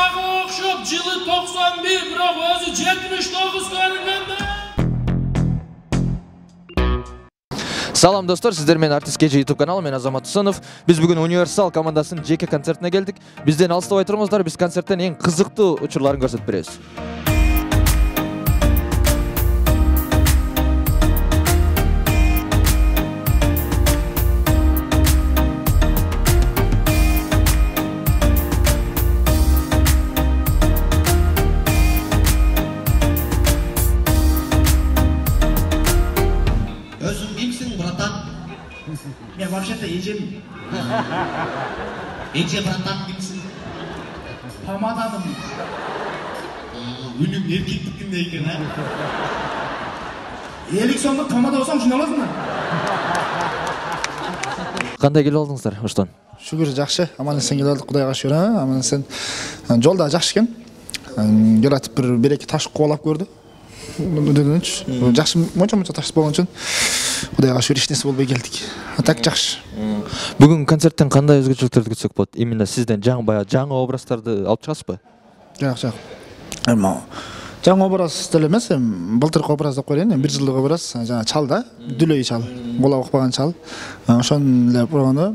Ошмағы оқшып, жылы 91, бірақ өзі 79 көрінгенде. Салам достор, сіздер мен Артист Кежи YouTube каналы, мен Азамат Усанов. Біз бүгін Универсал командасының жеке концертіне келдік. Бізден алыстабай тұрыңыздар, біз концерттен ең қызықты учурларын көрсетіп береміз. Я вообще-то ежем. Еже братан kimsin? Помаданым. Үнім еркектікінде екен, ә? Елік сонда помада болсам шын аласың ба? Қандай келіп алдыңыздар, Оштон? Шүгір жақсы, аман-есен келіп алдық, Құдайға шүгір, аман-есен. Жолда жақсы екен. Келатып бір-екі таш қуалап көрді. Жақсы, монша таш болған үшін. Құдайға шүгір ешнесі болбай келдік. Так жақсы. Бүгін концерттен қандай өзгешіліктерді күтсек болады? Именно сізден жаңа образтарды алып шығасыз ба? Жақ. Жаңа образ дәл емес, былтырғы образ деп қояйын, бір жылдық образ, жаңа чал да, дүлей чал, бола оқпаған чал. Ошонлар бұрғаны,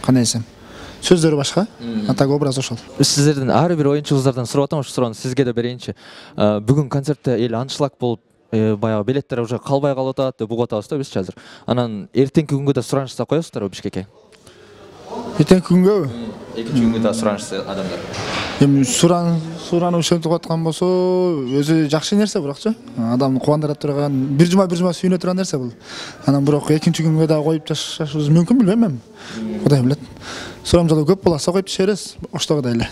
қандай десем, сөздері башқа, так образ ошол. Сіздерден ары бір ойыншылардан сұрап атам, сұрағын сізге де берейінші. Бүгін концертте ел аншлаг болып, баяғы билеттер уже қалбай қалып атады, бұғы атабыз да біз қазір. Анан ертеңгі күнге де сұранышса қоясыздар Бишкекке? Ертеңгі күнге? Екінші күнге де сұранышса адамдар. Сураны ушентип аткан болсо, өзү жакшы нерсе бирокчу. Адамды кубандырып турган, бир жума сүйүнө турган нерсе бул. Анан бирок экинчи күнгө да коюп жашашыбыз мүмкүн билбейм мен. Кудай билет. Сурам жолу көп болса коюп жашербиз, оштогудай эле.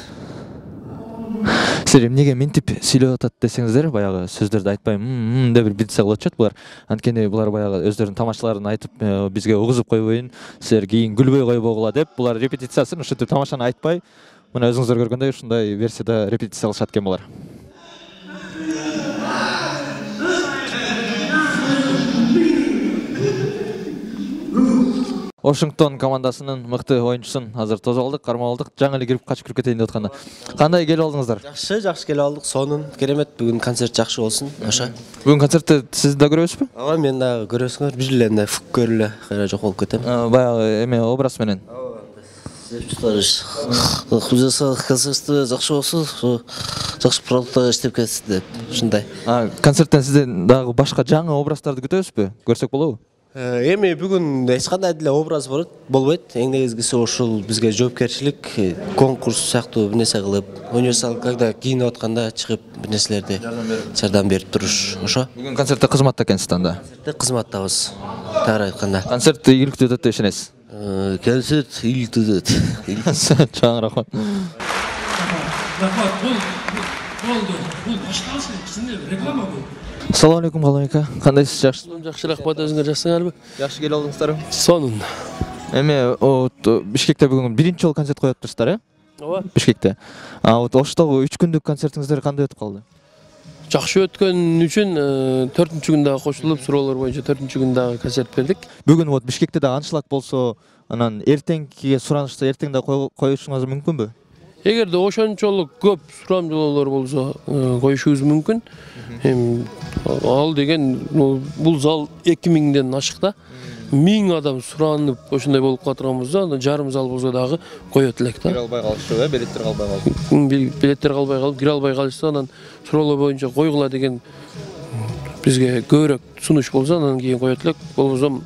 Сіздер эмнеге ментип сүйлөп атат десеңиздер, баягы сөздөрдү айтпайм, деп бир битсе болот чет булар. Анткени булар баягы өздөрүнүн тамашаларын айтып, бизге угузуп койбойын, силер кийин күлбөй койбогула деп, булар репетициясын ушинтип тамашаны айтпай, мына өзүңүздөр көргөндөй ушундай версияда репетиция кылышат экен булар. Вашингтон командасынын мыкты оюнчусун азыр тосуп алдык, кармап алдык. Жаңы эле кирип качып кирип кетейин деп атканда. Кандай келип алдыңыздар? Жакшы келип алдык. Сонун керемет. Бүгүн концерт жакшы болсун. Ошо. Бүгүн концертте сиз да көрөсүзбү? Ооба, мен да көрөсүңөр. Бир эле мындай фуккөр эле кайра жок болуп кетем. Баягы эме образ менен. Түтөрүш. Кузаса концертте жакшы болсун, жакшы продукта иштеп кетсин деп. Ушундай. Концерттен сизден дагы башка жаңы образдарды күтөсүзбү? Көрсөк болобу? Эми бүгүн эч кандай деле образ болбойт. Эң негизгиси ошол бизге жоопкерчилик, конкурс сыяктуу бир нерсе кылып, универсал когда кийинип атканда чыгып бир нерселерди жардам берип туруш. Ошо. Бүгүн концертте кызматта экенсиз да. Концертте кызматтабыз. Тагыраак айтканда. Концерт ийгиликтүү өтөт деп ишенесиз? Концерт ийгиликтүү өтөт. Чоң рахмат. Рахмат, бул башкасы кичине реклама бул. Assalamu alaikum Galamika. Кандайсыз, жакшысызбы? Жакшы, рахмат, өзүңөр жакшысыңарбы? Жакшы келип алдыңыздарбы? Сонун. Эме, Бишкекте бүгүн биринчи жолу концерт коюп атасыздар, Ооба. Бишкекте. Оштогу 3 күндүк концертиңиздер кандай өтүп калды? Жакшы өткөн үчүн 4-чү күндө кошулуп, суроолор боюнча 4-чү күндө концерт бердик. Бүгүн Бишкекте да аншлаг болсо, анан эртеңкиге суранышса эртең да коюшуңуз мүмкүнбү? Эгерде ошончолук көп сурамжылоолор болсо, коюшубуз мүмкүн. Ал деген бул зал 2000ден ашык да. 1000 адам суранып ошондой болуп калган болсо, жарым зал болсо дагы коет элек да. Кире албай калышты, билеттер калбай калды. Билеттер калбай калып, кире албай калышты, анан суроолор боюнча койгула деген бизге көбүрөөк сунуш болсо, анан кийин коет элек. Болбосо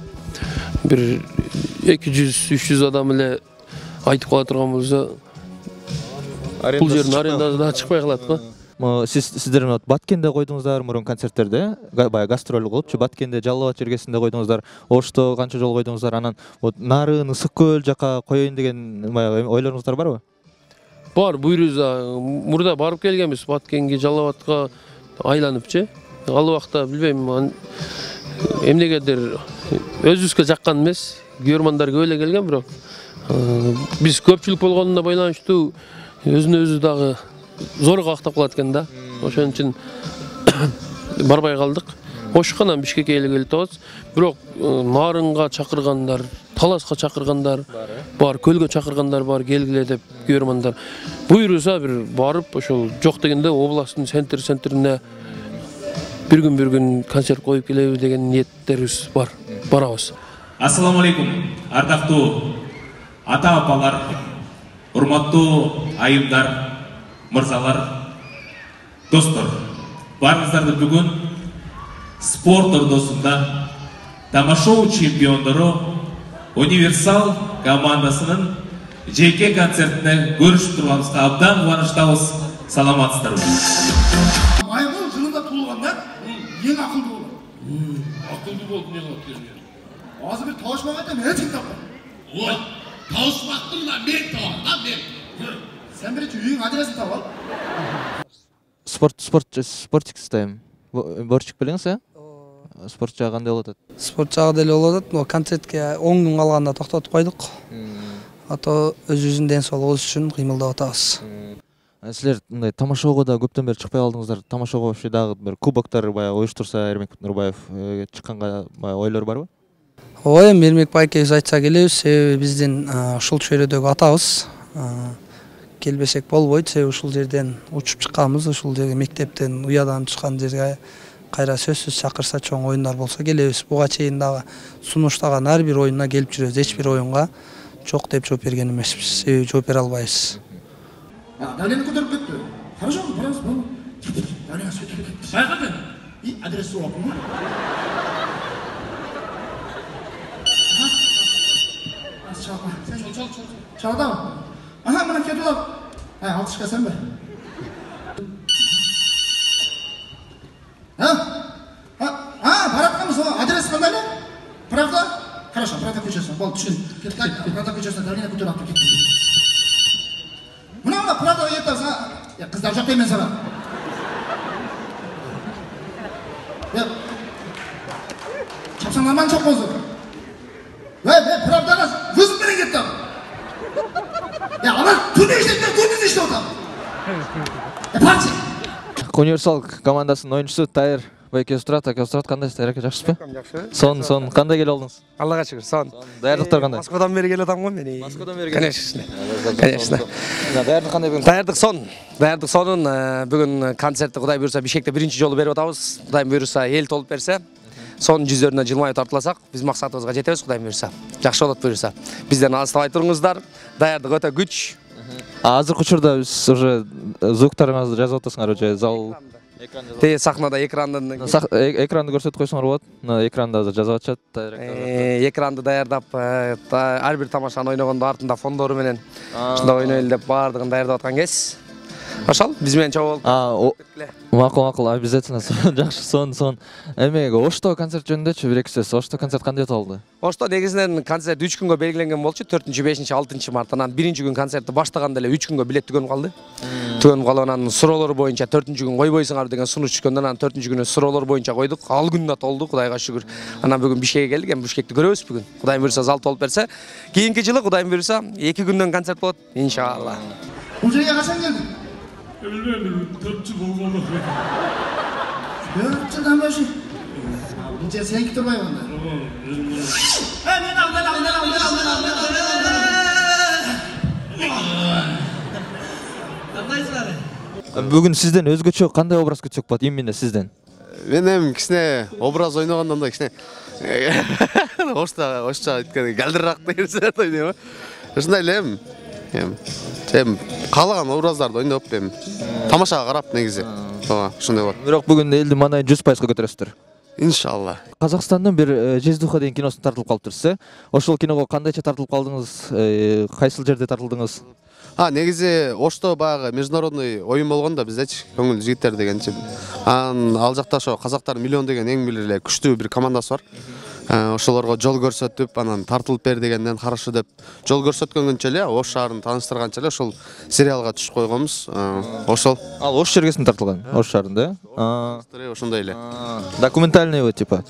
бир 200-300 адам эле айтып кала турган болсо, бул жердин арендасы да чыкпай калат го. Сиздер Баткенде койдуңуздар, мурун концерттерде, баягы гастроль кылып, Баткенде, Жалал Абад жергесинде койдуңуздар, Ошто канча жолу койдуңуздар, анан нарын Ысык көл жака коеюн деген баягы ойлоруңуздар барбы? Бар, буйруза мурда барып келгенбиз, Баткенге, Жалал Абадка айланыпчы. Ал убакта билбейм, эмнегедир өзүбүзгө жаккан эмес, көрмандар көп эле келген, бирок биз көпчүлүк болгонуна байланыштуу өзүнө өзү дагы зор кактап калат экен да. Ошон үчүн барбай калдык. Ошканан Бишкекке эле келип атабыз. Бирок Нарынга чакыргандар, Таласка чакыргандар бар, Көлгө чакыргандар бар, келгиле деп көрмандар. Буйруса бир барып ошол жок дегенде областтын центрине bir gün konser koyup келеби деген ниеттерибиз бар. Барабыз. Ассаламу алейкум. Ардактуу ата-апалар, урматтуу айымдар, мырзалар, достор. Барыңыздарды бүгүн спорт ордосунда тамашоу чемпиондору Универсал командасынын жеке концертине көрүшүп турганыбызга абдан кубанычтабыз. Саламатсыздарбы? Маймун жылында туылғанда ең ақылды болады. Akıllı oldu ne oldu yani? Азыр бир табышмак айтам, эчим таппайм. О, тауышмақтың да мен тауам, мен. Сен биринчи үйүң адресин таап ал. Спортик стайм. Борчик билеңиз, спорт жагы кандай болуп атат? Спорт жагы деле болуп атат, но концертке 10 күн калганда токтотуп койдук. Ата өзүбүздүн ден соолугубуз үчүн кыймылдап атабыз. Силер мындай тамашоого да көптөн бери чыкпай калдыңыздар. Тамашоого вообще дагы бир кубоктор баягы уюштурса Эрмек Нурбаев чыкканга баягы ойлор барбы? Ой, Эрмек байкебиз айтса келебиз, себеби биздин ушул чөйрөдөгү атабыз. Келбесек болбойт, себеби ушул жерден учуп чыкканбыз, ушул жерге мектептен, уядан чыккан жерге кайра сөзсүз чакырса чоң оюндар болсо келебиз. Буга чейин дагы сунуштаган ар бир оюнуна келип жүрөбүз. Эч бир оюнга жок деп жооп берген эмеспиз. Себеби жооп бере албайбыз. Давление көтөрүп кетти. Хорошо, барабыз, болду. Давление көтөрүп кетти. Байқадың? И адрес сұрап ма? Çal. Çağda mı? Aha, bana ketip al. Altışka sen be. Baratқа мысың, адрес қандай ма? Правда? Хорошо, Правда көшесіне. Болды, түсін. Правда көшесіне давление көтеріп алып кетті. Мына Правда ертіп, қыздар жоқ деймен саған. Çapsan aman çok bozuk. Pravda'nız vızıp beni gitti. Ya ama tüm işletler gündüz işte orada. Parça. Универсал командасынын оюнчусу Тайыр байке турат, ака турат, кандайсыз? Тайыр ака жакшысызбы? Жакшы. Сон кандай келип алдыңыз? Аллага шүгүр, сон. Даярдыктар кандай? Москвадан бери келе атам го мен. Москвадан бери Конечно. Конечно. Даярдык кандай бүгүн? Даярдык сонун бүгүн концертти Кудай буйруса Бишкекте биринчи жолу берип атабыз. Кудай буйруса эл толуп берсе, сонун жүздөрүнө жылмайып тартыласак, биз максатыбызга жетебиз Кудай буйруса. Жакшы болот буйруса. Бизден алыстабай туруңуздар. Даярдык өтө күч. Азыркы учурда биз уже звуктарыңызды жазып атасыңар уже зал Те сахнада экрандын экранды көрсөтүп койсоңор болот. Экранда жазып атышат. Экранды даярдап, ар бир тамашаны ойногондо артында фондору менен ушундай ойнойлу деп баардыгын даярдап аткан кез. Ошол биз менен чогуу болуп. Макул, обязательно. Жакшы, сон. Эми Ошто концерт жөнүндө бир эки сөз. Ошто концерт кандай өтүп алды? Ошто негизинен концерт 3 күнгө белгиленген болчу. 4, 5, 6 март. Анан биринчи күн концертти баштаганда эле 3 күнгө билет түгөнүп калды. Түгөнүп калып анан суроолор боюнча 4-күн койбойсуңар деген сунуш түшкөндөн анан 4-күнү суроолор боюнча койдук. Ал күн да толду, Кудайга шүгүр. Анан бүгүн Бишкекке келдик, эми Бишкекти көрөбүз бүгүн. Кудай буйруса зал толуп берсе, кийинки жылы Кудай буйруса 2 күндөн концерт болот, иншалла. Бул жерге качан келдиң? Bilmiyorum, 4 yıl oldu. 4 жылдан бери. Бул жер сеники турбайбы анда? Мен ал. Кандайсыздар? Бүгүн сизден өзгөчө кандай образ күтсөк болот именно сизден? Мен эми кичине образ ойногондон да кичине ошча айтканда галдырак дегенсиңер ойнойм. Ушундай эле эми каалаган образдарды ойноп эми тамашага карап негизи. Ооба, ушундай болот. Бирок бүгүн элдин маанайын 100% көтөрөсүздөр. Иншалла. Казакстандын бир Жездуха деген киносуна тартылып калыптырсыз. Ошол киного кандайча тартылып калдыңыз? Кайсыл жерде тартылдыңыз? Негизи Ошто баягы международный оюн болгон да биздечи көңүл жигиттер дегенчи. Ал жакта ошо казактар миллион деген эң бир эле күчтүү бир командасы бар. Ошолорго жол көрсөтүп, анан тартылып бер дегенден каршы деп жол көрсөткөнгөнчө эле Ош шаарын тааныштырганча эле ошол сериалга түшүп койгонбуз. Ошол. Ал Ош жергесинде тартылган, Ош шаарында. Ошондой эле. Документальный типа.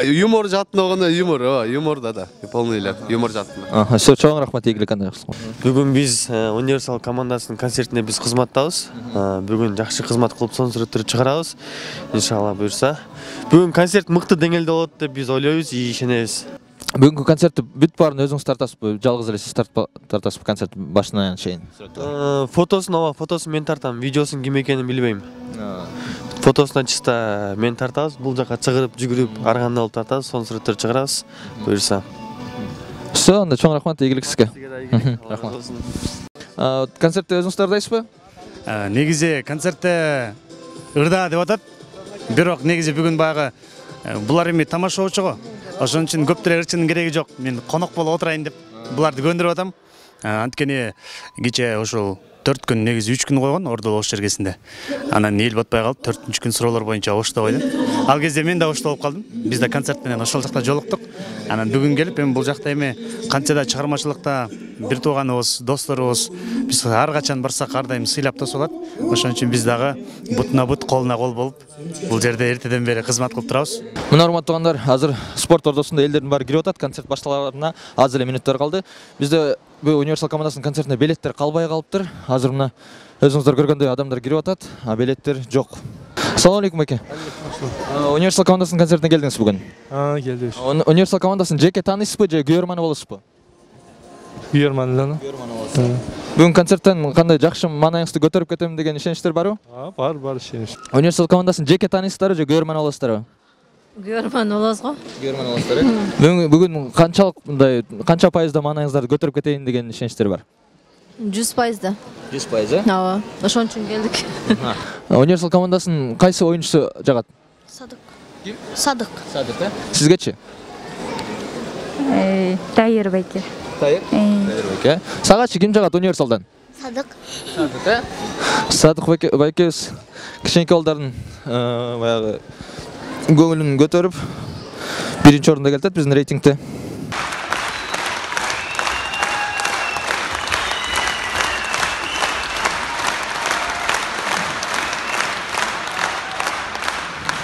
Юмор жатын огондо юмор, юморда да. Полный эле юмор жатын. Чоң рахмат, ийгилик кандай кылсың. Бүгүн биз Универсал командасынын концертине биз кызматтабыз. Бүгүн жакшы кызмат кылып сонун сүрөттөрдү чыгарабыз. Иншалла буюрса. Бүгүн концерт мыкты деңгээлде болот деп биз ойлойбуз, ишенебиз. Бүгүнкү концертти бүт баарын өзүңүз тартасызбы? Жалгыз эле сиз тартасызбы концерт башынан чейин? Фотосун мен тартам, видеосун ким экенин билбейм. Фотосуна чисто мен тартабыз, бул жака чыгырып, жүгүрүп, арганда болуп тартабыз, сонун сүрөттөр чыгарабыз. Буюрса. Все, анда чоң рахмат, ийгилик сизге. Рахмат. Концертти өзүңүз тартасызбы? Негизи концертте ырда деп атат. Бирок негизи бүгүн баягы булар эми тамашачы го. Ошон үчүн көптөр ырчынын кереги жок. Мен конок болуп отурайын деп буларды көндүрүп атам. Анткени кече ошол 4 күн негизи 3 күн койгон Ордол ош жергесинде. Анан эл батпай калып 4-күн суроолор боюнча ошто койду. Ал кезде мен да ошто болуп калдым. Биз да концерт менен ошол жакта жолуктук. Анан бүгүн келип эми бул жакта эми канчада чыгармачылыкта бир тууганыбыз, досторубуз, биз ар качан барсак ар дайым сыйлап тосулат. Ошон үчүн биз дагы бутуна бут, колуна кол болуп бул жерде эртеден бери кызмат кылып турабыз. Мына урматтуугандар, азыр спорт ордосунда элдердин баары кирип атат. Концерт башталарына аз эле минуттар калды. Бизде Универсал командасынын концертине билеттер калбай калыптыр. Азыр мына өзүңүздөр көргөндөй адамдар кирип атат, а билеттер жок. Assalamu alaikum эке. Универсал командасынын концертине келдиңиз бүгүн? Келдик. Универсал командасын жеке таанысызбы же күйөрманы болосузбу? Күйөрманы эле. Бүгүн концерттен кандай жакшы маанайыңызды көтөрүп кетем деген ишеничтер барбы? Бар ишенич. Универсал командасын жеке таанысыздарбы же күйөрманы болосуздарбы? Күйөрман болосуз го. Күйөрман болосуздар. Бүгүн канча пайызда маанайыңыздарды көтөрүп кетейин деген ишеничтер бар? 100%. 100%? Ооба. Ошон үчүн келдик. Универсал командасынын кайсы оюнчусу жагат? Садык. Ким? Садык. Садык, Сизгечи? Тайыр байке. Тайыр байке. Сагачы ким жагат Универсалдан? Садык. Садык, Садык байкебиз кичинекей балдардын баягы көңүлүн көтөрүп, биринчи орунда келатат биздин рейтингде.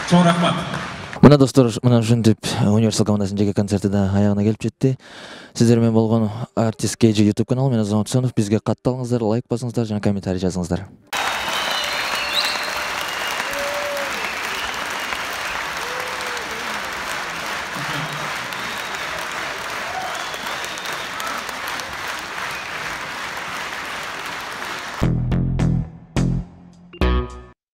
Чоң рахмат. Мына достор, мына ушинтип Универсал командасынын жеке концерти да аягына келип жетти. Сиздер менен болгон Артист KG YouTube каналы, мен Азамат Усенов. Бизге катталыңыздар, лайк басыңыздар жана комментарий жазыңыздар.